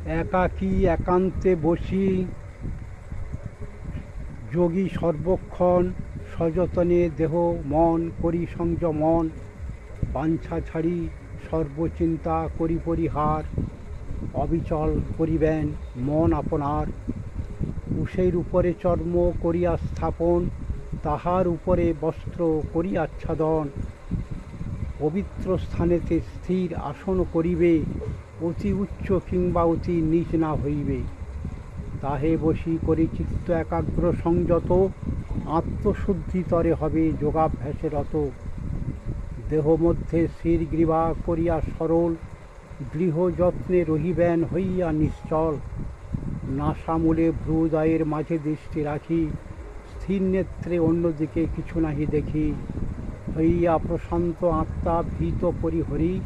একাকী একান্তে বসি যোগী সর্বক্ষণ সযতনে দেহ মন করি সংযমন, বাঞ্ছা ছাড়ি সর্বচিন্তা করি পরিহার, অবিচল করিবেন মন আপনার। কুশের উপরে চর্ম করিয়া স্থাপন, তাহার উপরে বস্ত্র করি আচ্ছাদন, পবিত্র স্থানেতে স্থির আসন করিবে, অতি উচ্চ কিংবা অতি নীচ না হইবে। তাহে বসি করি চিত্ত একাগ্র সংযত, আত্মশুদ্ধিতরে হবে যোগাভ্যাসে রত। দেহ মধ্যে শির গ্রীবা করিয়া সরল, গৃহ যত্নে রহিবেন হইয়া নিশ্চল। নাসামূলে ভ্রুদয়ের মাঝে দৃষ্টি রাখি, স্থির নেত্রে অন্যদিকে কিছু নাহি দেখি। হইয়া প্রশান্ত আত্মা ভীত পরিহরি,